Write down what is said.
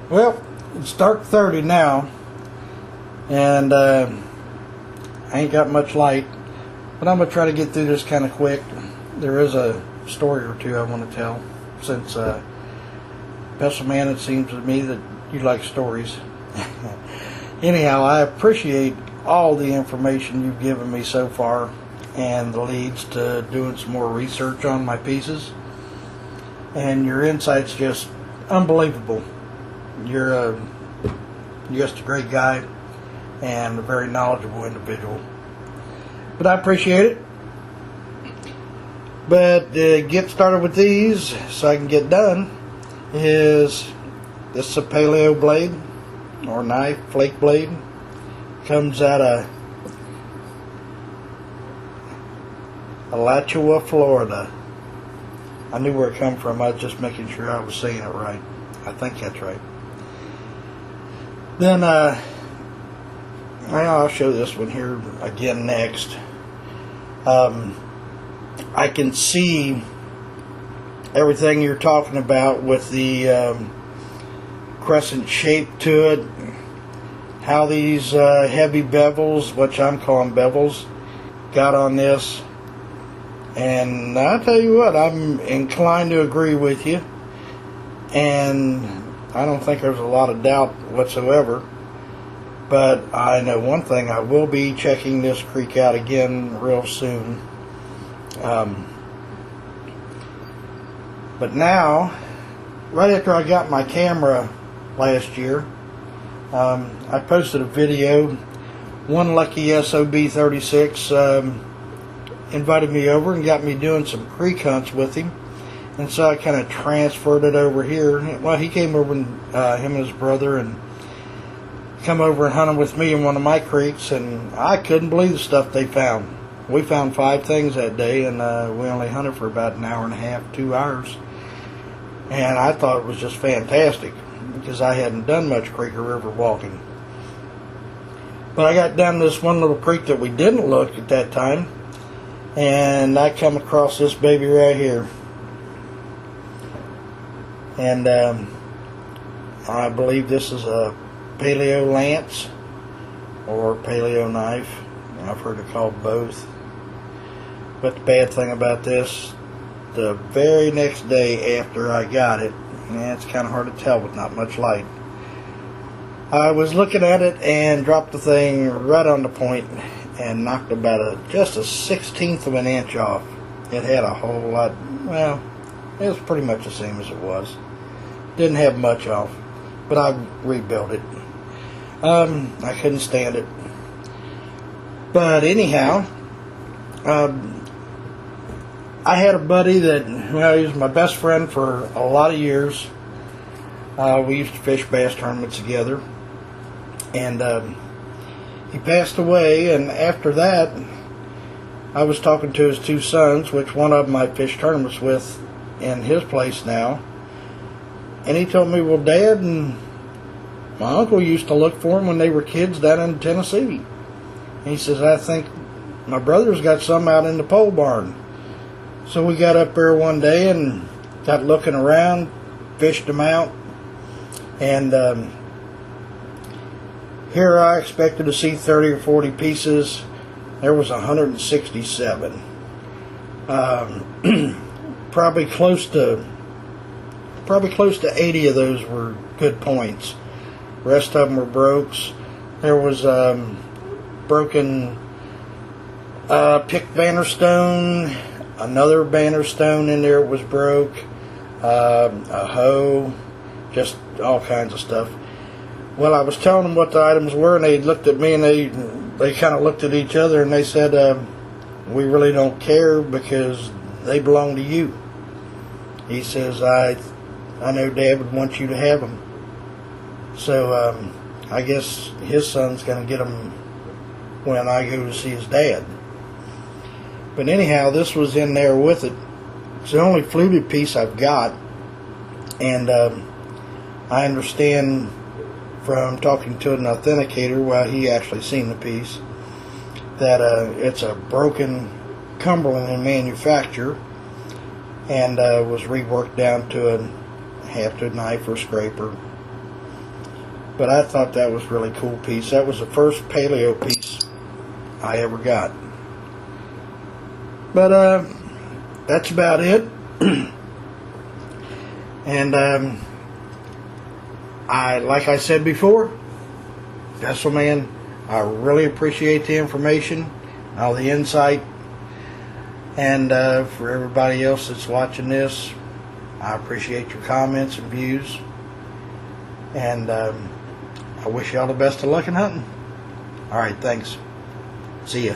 Well, it's dark 30 now, and I ain't got much light, but I'm going to try to get through this kind of quick. There is a story or two I want to tell, since Pestleman, it seems to me that you like stories. Anyhow, I appreciate all the information you've given me so far and the leads to doing some more research on my pieces. And your insight's just unbelievable. You're just a great guy and a very knowledgeable individual. But I appreciate it. But get started with these so I can get done. This is a paleo blade or knife, flake blade. Comes out of Alachua, Florida. I knew where it come from. I was just making sure I was saying it right. I think that's right. Then I'll show this one here again next. I can see everything you're talking about with the crescent shape to it, how these heavy bevels, which I'm calling bevels, got on this. And I'll tell you what, I'm inclined to agree with you, and I don't think there's a lot of doubt whatsoever. But I know one thing, I will be checking this creek out again real soon. But now, right after I got my camera last year, I posted a video. One lucky SOB 36 invited me over and got me doing some creek hunts with him, and so I kind of transferred it over here. Well, he came over, and him and his brother, and come over and hunted with me in one of my creeks, and I couldn't believe the stuff they found. We found 5 things that day, and we only hunted for about an hour and a half, 2 hours, and I thought it was just fantastic because I hadn't done much creek or river walking. But I got down this one little creek that we didn't look at that time, and I come across this baby right here, and I believe this is a paleo lance or paleo knife. I've heard it called both. But the bad thing about this, the very next day after I got it, it's kind of hard to tell with not much light, I was looking at it and dropped the thing right on the point and knocked about just a 1/16 of an inch off. It had a whole lot, well, it was pretty much the same as it was. Didn't have much off, but I rebuilt it. I couldn't stand it. But anyhow, I had a buddy that, well, he was my best friend for a lot of years. We used to fish bass tournaments together, and he passed away. And after that, I was talking to his 2 sons, which one of them I fish tournaments with in his place now, and he told me, well, Dad and my uncle used to look for them when they were kids down in Tennessee. And he says, I think my brother's got some out in the pole barn. So we got up there one day and got looking around, fished them out, and here I expected to see 30 or 40 pieces. There was 167. Probably close to 80 of those were good points. The rest of them were brokes. There was broken pick banner stone, another banner stone in there was broke, a hoe, just all kinds of stuff. Well, I was telling them what the items were, and they looked at me, and they kind of looked at each other, and they said, we really don't care because they belong to you. He says, I know Dad would want you to have them. So I guess his son's going to get them when I go to see his dad. But anyhow, this was in there with it. It's the only fluted piece I've got, and I understand from talking to an authenticator while he actually seen the piece that it's a broken Cumberland in manufacture, and was reworked down to a half to a knife or scraper. But I thought that was a really cool piece. That was the first paleo piece I ever got. But that's about it. And like I said before, Pestleman, I really appreciate the information, all the insight. And for everybody else that's watching this, I appreciate your comments and views. And I wish you all the best of luck in hunting. Alright, thanks. See ya.